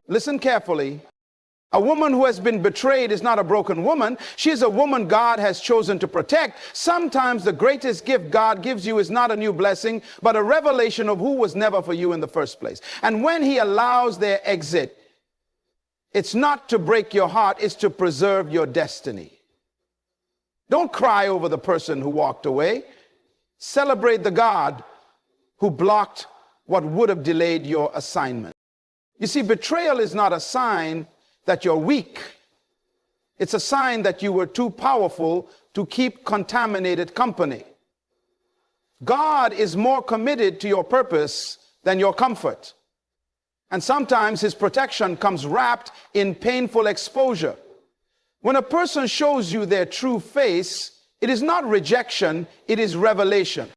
Listen carefully. A woman who has been betrayed is not a broken woman. She is a woman God has chosen to protect. Sometimes the greatest gift God gives you is not a new blessing, but a revelation of who was never for you in the first place. And when he allows their exit, it's not to break your heart, it's to preserve your destiny. Don't cry over the person who walked away. Celebrate the God who blocked what would have delayed your assignment. You see, betrayal is not a sign that you're weak. It's a sign that you were too powerful to keep contaminated company. God is more committed to your purpose than your comfort. And sometimes his protection comes wrapped in painful exposure. When a person shows you their true face, it is not rejection, it is revelation.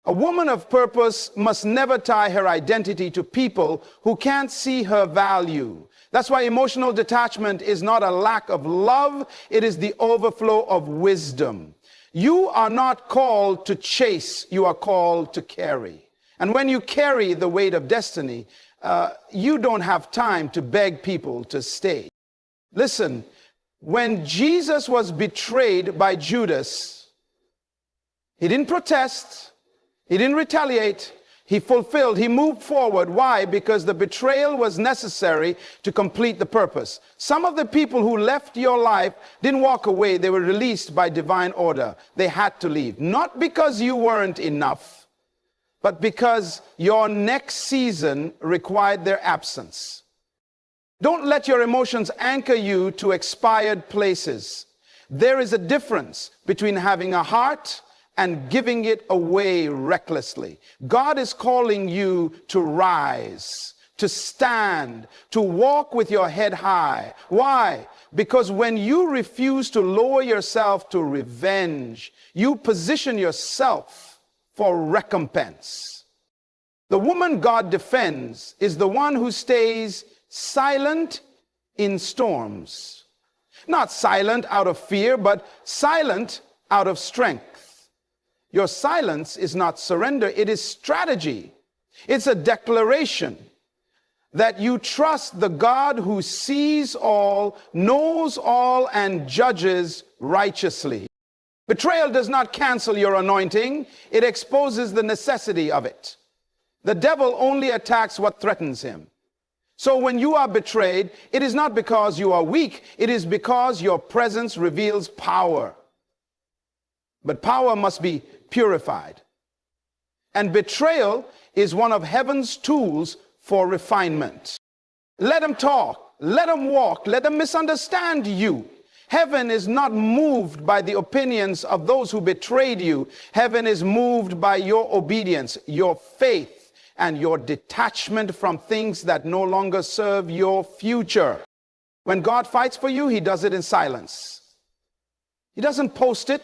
A woman of purpose must never tie her identity to people who can't see her value. That's why emotional detachment is not a lack of love, it is the overflow of wisdom. You are not called to chase, you are called to carry. And when you carry the weight of destiny, you don't have time to beg people to stay. Listen, when Jesus was betrayed by Judas, he didn't protest, he didn't retaliate, he fulfilled, he moved forward. Why? Because the betrayal was necessary to complete the purpose. Some of the people who left your life didn't walk away, they were released by divine order. They had to leave. Not because you weren't enough, but because your next season required their absence. Don't let your emotions anchor you to expired places. There is a difference between having a heart and giving it away recklessly. God is calling you to rise, to stand, to walk with your head high. Why? Because when you refuse to lower yourself to revenge, you position yourself for recompense. The woman God defends is the one who stays silent in storms. Not silent out of fear, but silent out of strength. Your silence is not surrender, it is strategy. It's a declaration that you trust the God who sees all, knows all, and judges righteously. Betrayal does not cancel your anointing, it exposes the necessity of it. The devil only attacks what threatens him. So when you are betrayed, it is not because you are weak, it is because your presence reveals power. But power must be purified. And betrayal is one of heaven's tools for refinement. Let them talk, let them walk, let them misunderstand you. Heaven is not moved by the opinions of those who betrayed you. Heaven is moved by your obedience, your faith, and your detachment from things that no longer serve your future. When God fights for you, he does it in silence. He doesn't post it.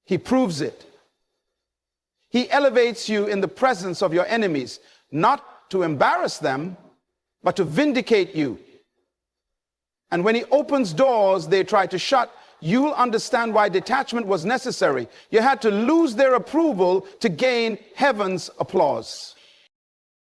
He proves it. He elevates you in the presence of your enemies, not to embarrass them, but to vindicate you. And when he opens doors they try to shut, you'll understand why detachment was necessary. You had to lose their approval to gain heaven's applause.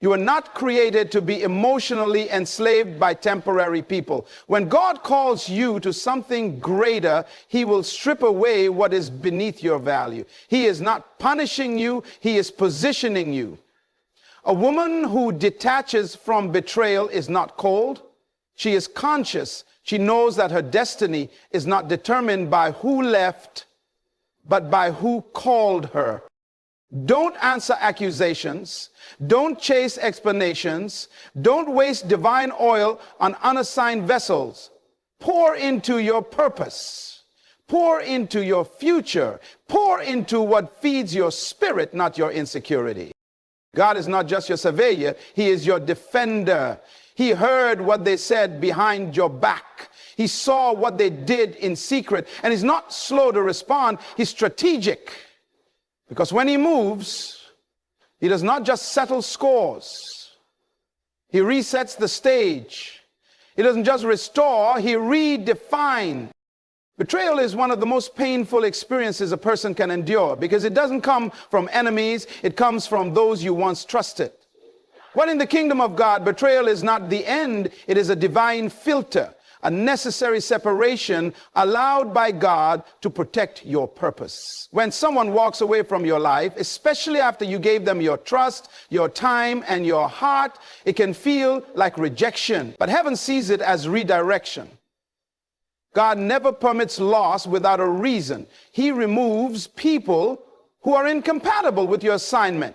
You are not created to be emotionally enslaved by temporary people. When God calls you to something greater, he will strip away what is beneath your value. He is not punishing you, he is positioning you. A woman who detaches from betrayal is not cold. She is conscious. She knows that her destiny is not determined by who left, but by who called her. Don't answer accusations. Don't chase explanations. Don't waste divine oil on unassigned vessels. Pour into your purpose. Pour into your future. Pour into what feeds your spirit, not your insecurity. God is not just your surveyor. He is your defender. He heard what they said behind your back. He saw what they did in secret. And he's not slow to respond. He's strategic. Because when he moves, he does not just settle scores. He resets the stage. He doesn't just restore, he redefines. Betrayal is one of the most painful experiences a person can endure because it doesn't come from enemies, it comes from those you once trusted. Well, in the kingdom of God, betrayal is not the end. It is a divine filter, a necessary separation allowed by God to protect your purpose. When someone walks away from your life, especially after you gave them your trust, your time, and your heart, it can feel like rejection. But heaven sees it as redirection. God never permits loss without a reason. He removes people who are incompatible with your assignment,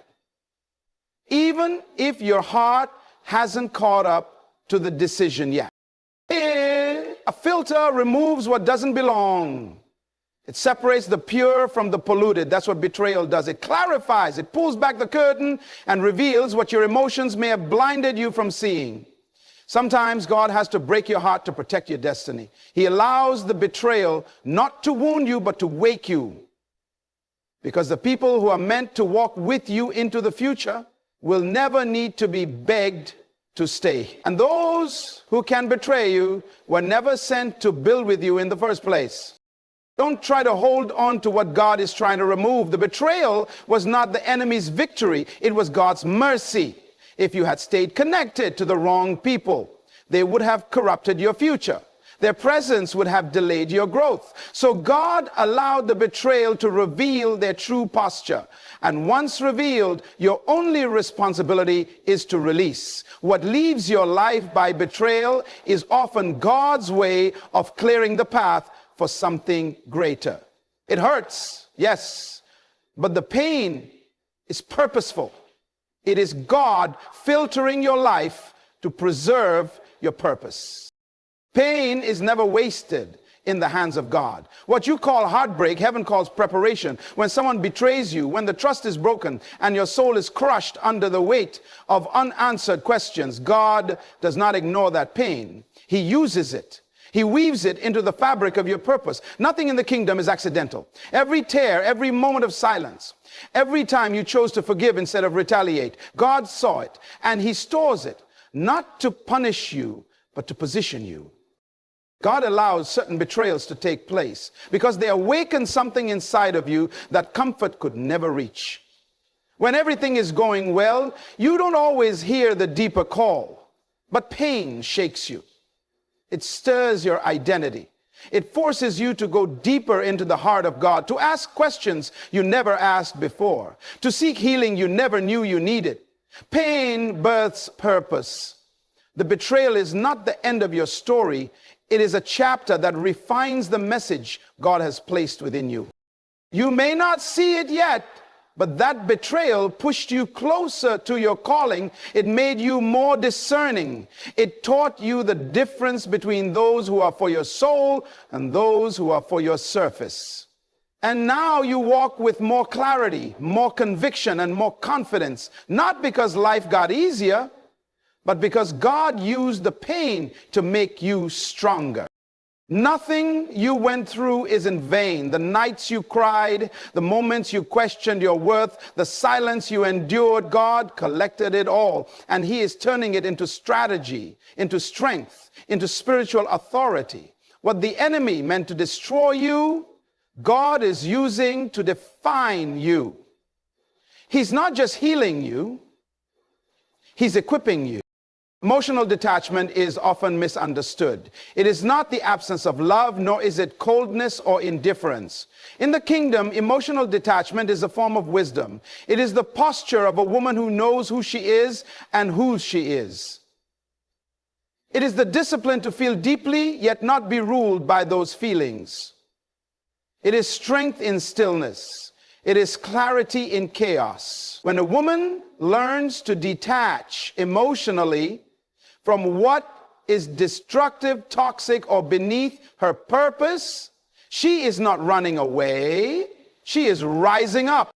even if your heart hasn't caught up to the decision yet. A filter removes what doesn't belong. It separates the pure from the polluted. That's what betrayal does. It clarifies, it pulls back the curtain and reveals what your emotions may have blinded you from seeing. Sometimes God has to break your heart to protect your destiny. He allows the betrayal not to wound you, but to wake you. Because the people who are meant to walk with you into the future will never need to be begged to stay. And those who can betray you were never sent to build with you in the first place. Don't try to hold on to what God is trying to remove. The betrayal was not the enemy's victory. It was God's mercy. If you had stayed connected to the wrong people, they would have corrupted your future. Their presence would have delayed your growth. So God allowed the betrayal to reveal their true posture. And once revealed, your only responsibility is to release. What leaves your life by betrayal is often God's way of clearing the path for something greater. It hurts, yes, but the pain is purposeful. It is God filtering your life to preserve your purpose. Pain is never wasted in the hands of God. What you call heartbreak, heaven calls preparation. When someone betrays you, when the trust is broken and your soul is crushed under the weight of unanswered questions, God does not ignore that pain. He uses it. He weaves it into the fabric of your purpose. Nothing in the kingdom is accidental. Every tear, every moment of silence, every time you chose to forgive instead of retaliate, God saw it, and he stores it, not to punish you, but to position you. God allows certain betrayals to take place because they awaken something inside of you that comfort could never reach. When everything is going well, you don't always hear the deeper call, but pain shakes you. It stirs your identity. It forces you to go deeper into the heart of God, to ask questions you never asked before, to seek healing you never knew you needed. Pain births purpose. The betrayal is not the end of your story. It is a chapter that refines the message God has placed within you. You may not see it yet, but that betrayal pushed you closer to your calling. It made you more discerning. It taught you the difference between those who are for your soul and those who are for your surface. And now you walk with more clarity, more conviction, and more confidence, not because life got easier, but because God used the pain to make you stronger. Nothing you went through is in vain. The nights you cried, the moments you questioned your worth, the silence you endured, God collected it all. And he is turning it into strategy, into strength, into spiritual authority. What the enemy meant to destroy you, God is using to define you. He's not just healing you, he's equipping you. Emotional detachment is often misunderstood. It is not the absence of love, nor is it coldness or indifference. In the kingdom, emotional detachment is a form of wisdom. It is the posture of a woman who knows who she is and whose she is. It is the discipline to feel deeply, yet not be ruled by those feelings. It is strength in stillness. It is clarity in chaos. When a woman learns to detach emotionally from what is destructive, toxic, or beneath her purpose, she is not running away. She is rising up.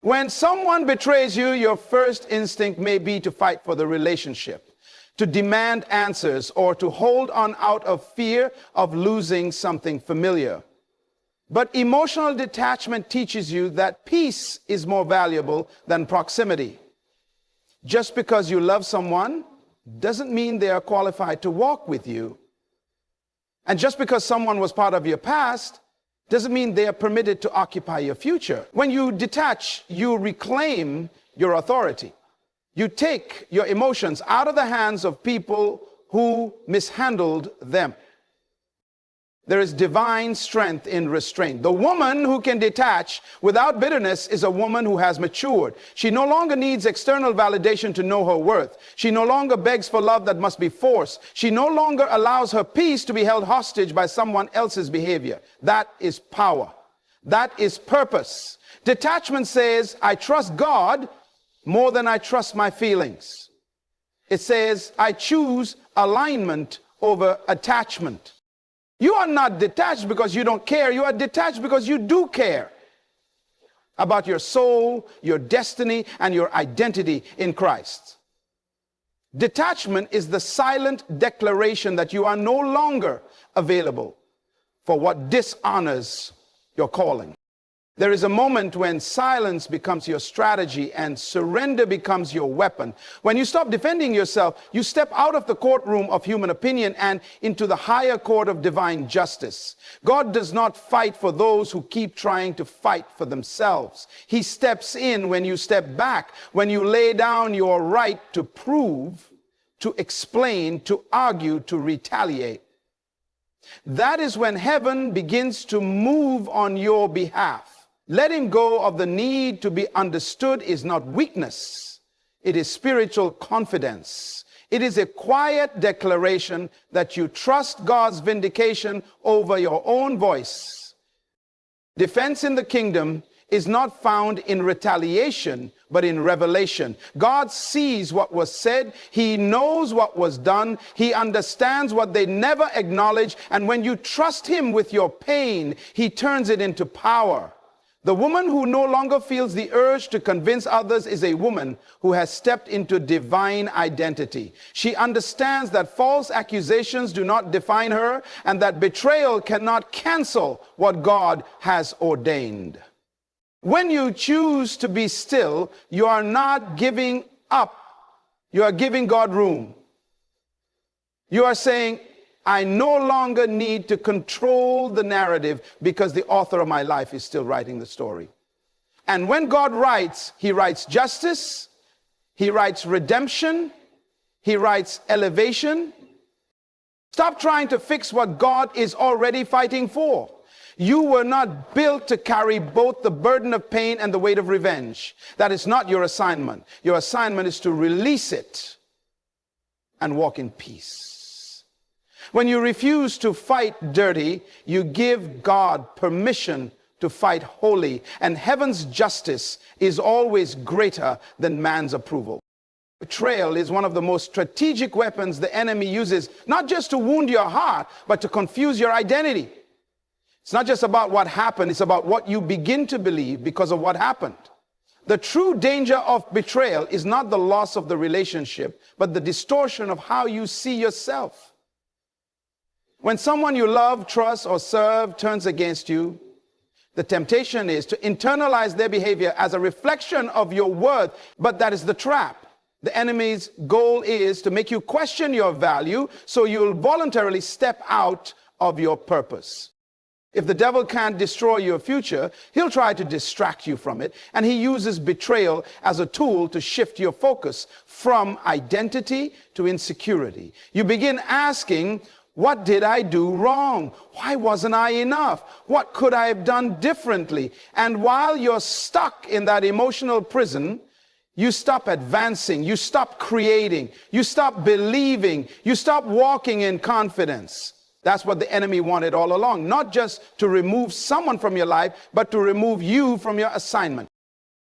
When someone betrays you, your first instinct may be to fight for the relationship, to demand answers, or to hold on out of fear of losing something familiar. But emotional detachment teaches you that peace is more valuable than proximity. Just because you love someone doesn't mean they are qualified to walk with you. And just because someone was part of your past doesn't mean they are permitted to occupy your future. When you detach, you reclaim your authority. You take your emotions out of the hands of people who mishandled them. There is divine strength in restraint. The woman who can detach without bitterness is a woman who has matured. She no longer needs external validation to know her worth. She no longer begs for love that must be forced. She no longer allows her peace to be held hostage by someone else's behavior. That is power. That is purpose. Detachment says, I trust God more than I trust my feelings. It says, I choose alignment over attachment. You are not detached because you don't care. You are detached because you do care about your soul, your destiny, and your identity in Christ. Detachment is the silent declaration that you are no longer available for what dishonors your calling. There is a moment when silence becomes your strategy and surrender becomes your weapon. When you stop defending yourself, you step out of the courtroom of human opinion and into the higher court of divine justice. God does not fight for those who keep trying to fight for themselves. He steps in when you step back, when you lay down your right to prove, to explain, to argue, to retaliate. That is when heaven begins to move on your behalf. Letting go of the need to be understood is not weakness. It is spiritual confidence. It is a quiet declaration that you trust God's vindication over your own voice. Defense in the kingdom is not found in retaliation, but in revelation. God sees what was said. He knows what was done. He understands what they never acknowledged. And when you trust him with your pain, he turns it into power. The woman who no longer feels the urge to convince others is a woman who has stepped into divine identity. She understands that false accusations do not define her and that betrayal cannot cancel what God has ordained. When you choose to be still, you are not giving up. You are giving God room. You are saying, I no longer need to control the narrative because the author of my life is still writing the story. And when God writes, he writes justice, he writes redemption, he writes elevation. Stop trying to fix what God is already fighting for. You were not built to carry both the burden of pain and the weight of revenge. That is not your assignment. Your assignment is to release it and walk in peace. When you refuse to fight dirty, you give God permission to fight holy, and heaven's justice is always greater than man's approval. Betrayal is one of the most strategic weapons the enemy uses, not just to wound your heart, but to confuse your identity. It's not just about what happened, it's about what you begin to believe because of what happened. The true danger of betrayal is not the loss of the relationship, but the distortion of how you see yourself. When someone you love, trust, or serve turns against you, the temptation is to internalize their behavior as a reflection of your worth, but that is the trap. The enemy's goal is to make you question your value, so you'll voluntarily step out of your purpose. If the devil can't destroy your future, he'll try to distract you from it, and he uses betrayal as a tool to shift your focus from identity to insecurity. You begin asking, what did I do wrong? Why wasn't I enough? What could I have done differently? And while you're stuck in that emotional prison, you stop advancing, you stop creating, you stop believing, you stop walking in confidence. That's what the enemy wanted all along, not just to remove someone from your life, but to remove you from your assignment.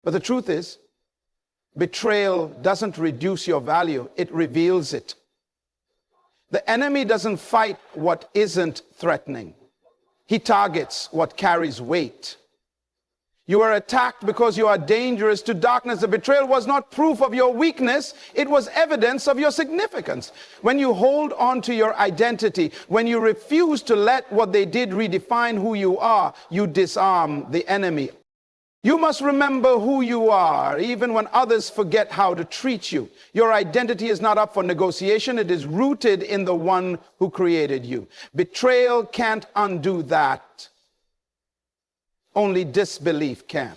But the truth is, betrayal doesn't reduce your value, it reveals it. The enemy doesn't fight what isn't threatening. He targets what carries weight. You are attacked because you are dangerous to darkness. The betrayal was not proof of your weakness. It was evidence of your significance. When you hold on to your identity, when you refuse to let what they did redefine who you are, you disarm the enemy. You must remember who you are, even when others forget how to treat you. Your identity is not up for negotiation. It is rooted in the one who created you. Betrayal can't undo that. Only disbelief can.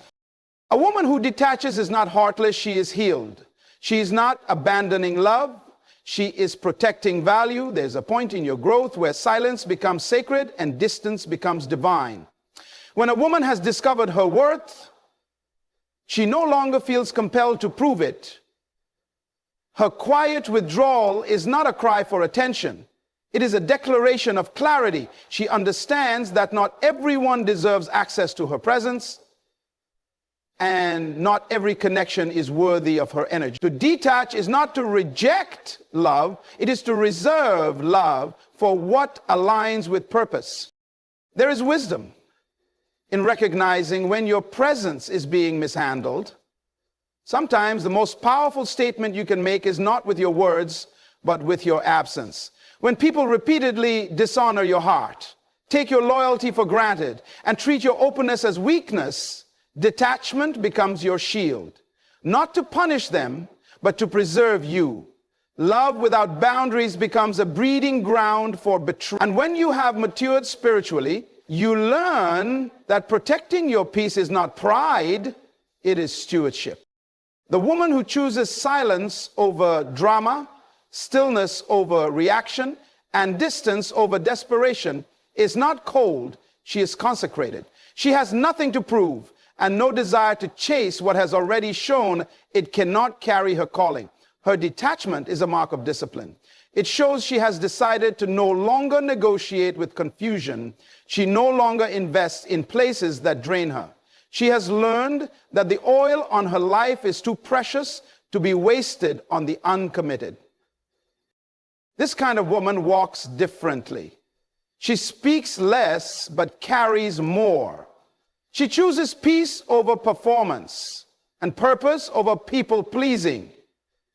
A woman who detaches is not heartless, she is healed. She is not abandoning love. She is protecting value. There's a point in your growth where silence becomes sacred and distance becomes divine. When a woman has discovered her worth, she no longer feels compelled to prove it. Her quiet withdrawal is not a cry for attention. It is a declaration of clarity. She understands that not everyone deserves access to her presence, and not every connection is worthy of her energy. To detach is not to reject love, it is to reserve love for what aligns with purpose. There is wisdom in recognizing when your presence is being mishandled. Sometimes the most powerful statement you can make is not with your words, but with your absence. When people repeatedly dishonor your heart, take your loyalty for granted, and treat your openness as weakness, detachment becomes your shield. Not to punish them, but to preserve you. Love without boundaries becomes a breeding ground for betrayal. And when you have matured spiritually, you learn that protecting your peace is not pride, it is stewardship. The woman who chooses silence over drama, stillness over reaction, and distance over desperation is not cold, she is consecrated. She has nothing to prove and no desire to chase what has already shown it cannot carry her calling. Her detachment is a mark of discipline. It shows she has decided to no longer negotiate with confusion. She no longer invests in places that drain her. She has learned that the oil on her life is too precious to be wasted on the uncommitted. This kind of woman walks differently. She speaks less but carries more. She chooses peace over performance and purpose over people pleasing.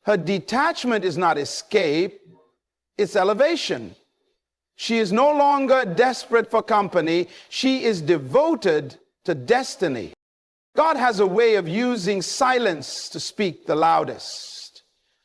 Her detachment is not escape, it's elevation. She is no longer desperate for company. She is devoted to destiny. God has a way of using silence to speak the loudest.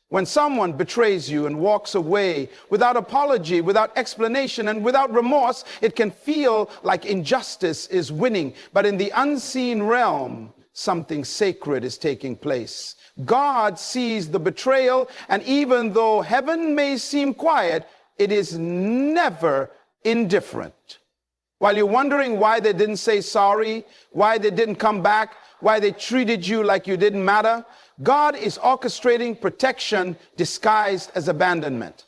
When someone betrays you and walks away without apology, without explanation, and without remorse, it can feel like injustice is winning. But in the unseen realm, something sacred is taking place. God sees the betrayal, and even though heaven may seem quiet, it is never indifferent. While you're wondering why they didn't say sorry, why they didn't come back, why they treated you like you didn't matter, God is orchestrating protection disguised as abandonment.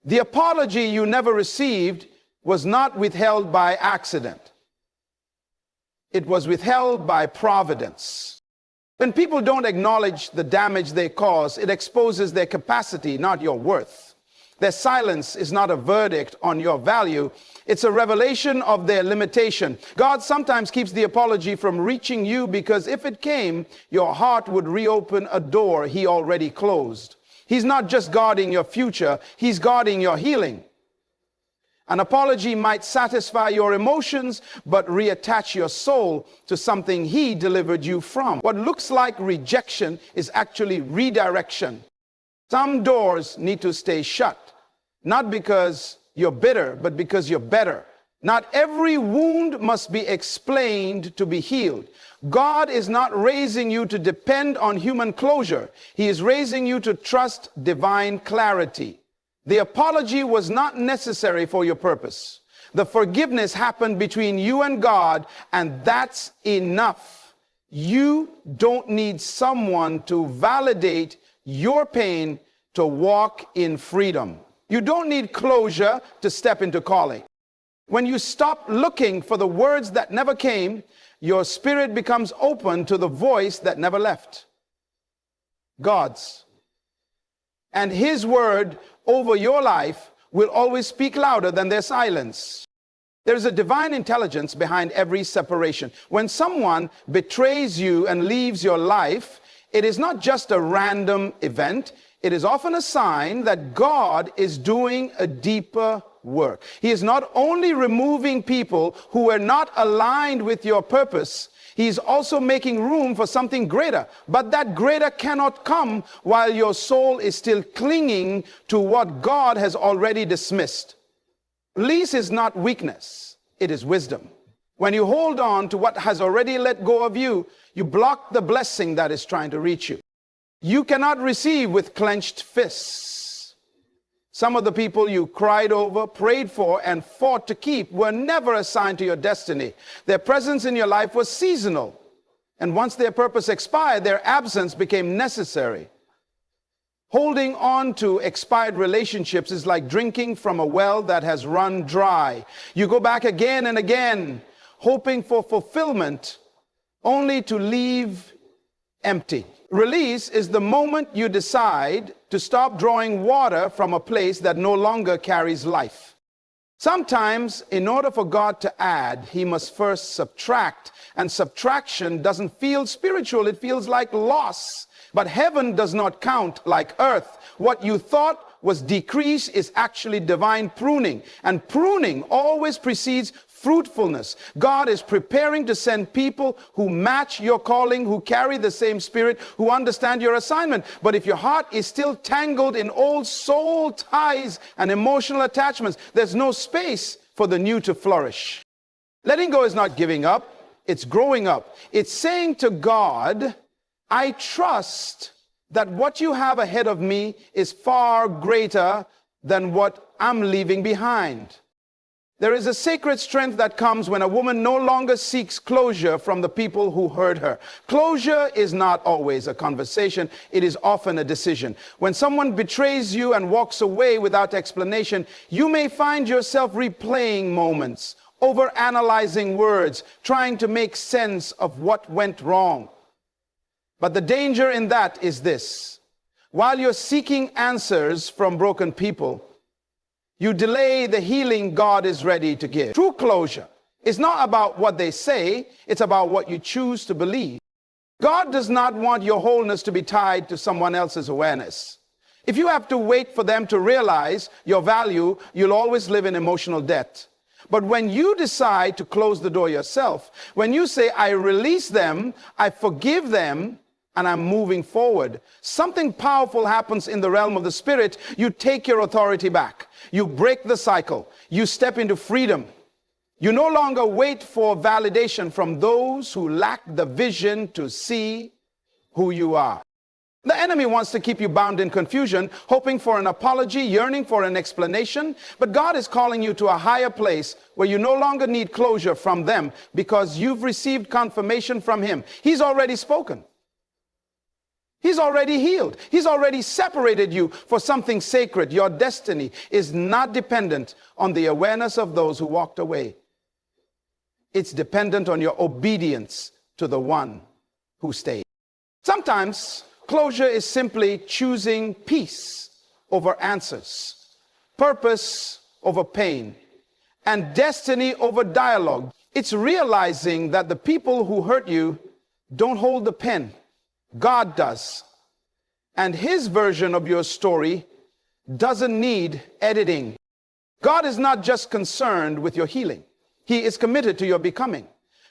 The apology you never received was not withheld by accident. It was withheld by providence. When people don't acknowledge the damage they cause, it exposes their capacity, not your worth. Their silence is not a verdict on your value. It's a revelation of their limitation. God sometimes keeps the apology from reaching you because if it came, your heart would reopen a door he already closed. He's not just guarding your future, he's guarding your healing. An apology might satisfy your emotions, but reattach your soul to something he delivered you from. What looks like rejection is actually redirection. Some doors need to stay shut, not because you're bitter, but because you're better. Not every wound must be explained to be healed. God is not raising you to depend on human closure. He is raising you to trust divine clarity. The apology was not necessary for your purpose. The forgiveness happened between you and God, and that's enough. You don't need someone to validate your pain to walk in freedom. You don't need closure to step into calling. When you stop looking for the words that never came, your spirit becomes open to the voice that never left. God's. And his word over your life will always speak louder than their silence. There's a divine intelligence behind every separation. When someone betrays you and leaves your life, it is not just a random event. It is often a sign that God is doing a deeper work. He is not only removing people who are not aligned with your purpose, he is also making room for something greater. But that greater cannot come while your soul is still clinging to what God has already dismissed. Release is not weakness, it is wisdom. When you hold on to what has already let go of you, you block the blessing that is trying to reach you. You cannot receive with clenched fists. Some of the people you cried over, prayed for, and fought to keep were never assigned to your destiny. Their presence in your life was seasonal. And once their purpose expired, their absence became necessary. Holding on to expired relationships is like drinking from a well that has run dry. You go back again and again, hoping for fulfillment, only to leave empty. Release is the moment you decide to stop drawing water from a place that no longer carries life. Sometimes, in order for God to add, he must first subtract. And subtraction doesn't feel spiritual, it feels like loss. But heaven does not count like earth. What you thought was decrease is actually divine pruning. And pruning always precedes fruitfulness. God is preparing to send people who match your calling, who carry the same spirit, who understand your assignment. But if your heart is still tangled in old soul ties and emotional attachments, there's no space for the new to flourish. Letting go is not giving up. It's growing up. It's saying to God, I trust that what you have ahead of me is far greater than what I'm leaving behind. There is a sacred strength that comes when a woman no longer seeks closure from the people who hurt her. Closure is not always a conversation. It is often a decision. When someone betrays you and walks away without explanation, you may find yourself replaying moments, overanalyzing words, trying to make sense of what went wrong. But the danger in that is this: while you're seeking answers from broken people, you delay the healing God is ready to give. True closure is not about what they say, it's about what you choose to believe. God does not want your wholeness to be tied to someone else's awareness. If you have to wait for them to realize your value, you'll always live in emotional debt. But when you decide to close the door yourself, when you say, I release them, I forgive them, and I'm moving forward, something powerful happens in the realm of the spirit. You take your authority back. You break the cycle. You step into freedom. You no longer wait for validation from those who lack the vision to see who you are. The enemy wants to keep you bound in confusion, hoping for an apology, yearning for an explanation. But God is calling you to a higher place where you no longer need closure from them because you've received confirmation from him. He's already spoken. He's already healed. He's already separated you for something sacred. Your destiny is not dependent on the awareness of those who walked away. It's dependent on your obedience to the one who stayed. Sometimes closure is simply choosing peace over answers, purpose over pain, and destiny over dialogue. It's realizing that the people who hurt you don't hold the pen. God does. And his version of your story doesn't need editing. God is not just concerned with your healing. He is committed to your becoming.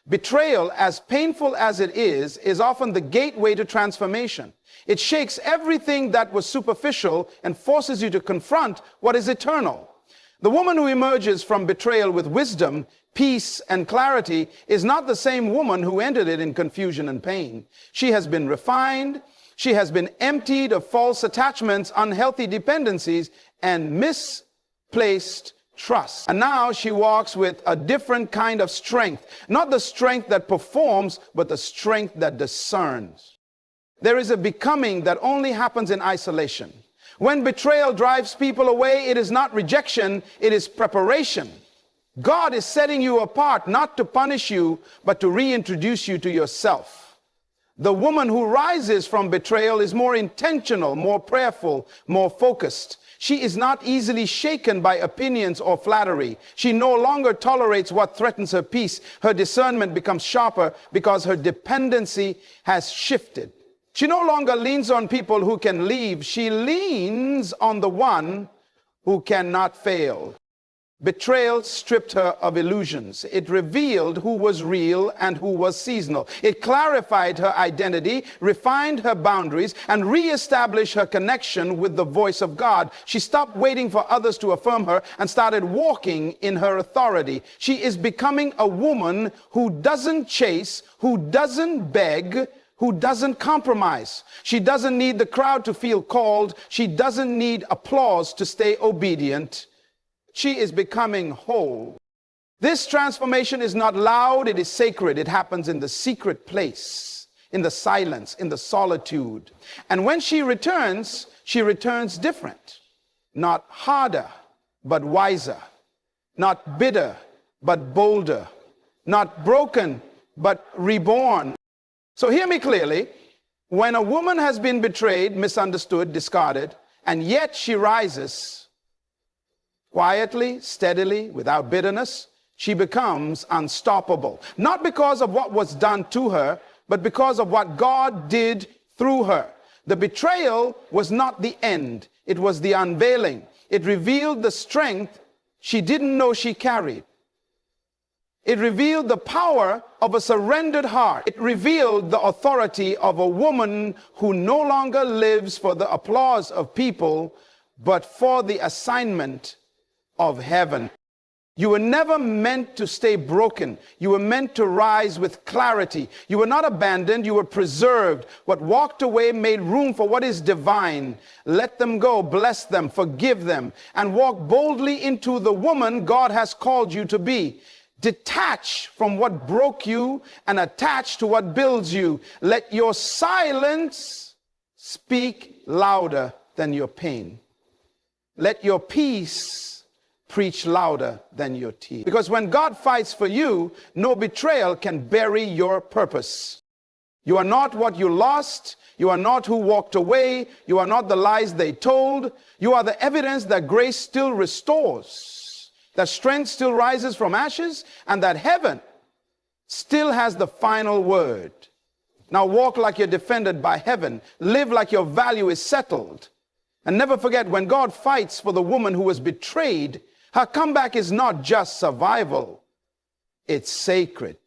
Betrayal, as painful as it is often the gateway to transformation. It shakes everything that was superficial and forces you to confront what is eternal. The woman who emerges from betrayal with wisdom, peace, and clarity is not the same woman who entered it in confusion and pain. She has been refined. She has been emptied of false attachments, unhealthy dependencies, and misplaced trust. And now she walks with a different kind of strength, not the strength that performs, but the strength that discerns. There is a becoming that only happens in isolation. When betrayal drives people away, it is not rejection, it is preparation. God is setting you apart, not to punish you, but to reintroduce you to yourself. The woman who rises from betrayal is more intentional, more prayerful, more focused. She is not easily shaken by opinions or flattery. She no longer tolerates what threatens her peace. Her discernment becomes sharper because her dependency has shifted. She no longer leans on people who can leave. She leans on the one who cannot fail. Betrayal stripped her of illusions. It revealed who was real and who was seasonal. It clarified her identity, refined her boundaries, and reestablished her connection with the voice of God. She stopped waiting for others to affirm her and started walking in her authority. She is becoming a woman who doesn't chase, who doesn't beg, who doesn't compromise. She doesn't need the crowd to feel called. She doesn't need applause to stay obedient. She is becoming whole. This transformation is not loud, it is sacred. It happens in the secret place, in the silence, in the solitude. And when she returns different. Not harder, but wiser. Not bitter, but bolder. Not broken, but reborn. So hear me clearly. When a woman has been betrayed, misunderstood, discarded, and yet she rises quietly, steadily, without bitterness, she becomes unstoppable. Not because of what was done to her, but because of what God did through her. The betrayal was not the end. It was the unveiling. It revealed the strength she didn't know she carried. It revealed the power of a surrendered heart. It revealed the authority of a woman who no longer lives for the applause of people, but for the assignment of heaven. You were never meant to stay broken. You were meant to rise with clarity. You were not abandoned, you were preserved. What walked away made room for what is divine. Let them go, bless them, forgive them, and walk boldly into the woman God has called you to be. Detach from what broke you and attach to what builds you. Let your silence speak louder than your pain. Let your peace preach louder than your tears. Because when God fights for you, no betrayal can bury your purpose. You are not what you lost. You are not who walked away. You are not the lies they told. You are the evidence that grace still restores, that strength still rises from ashes, and that heaven still has the final word. Now walk like you're defended by heaven. Live like your value is settled. And never forget, when God fights for the woman who was betrayed, her comeback is not just survival, it's sacred.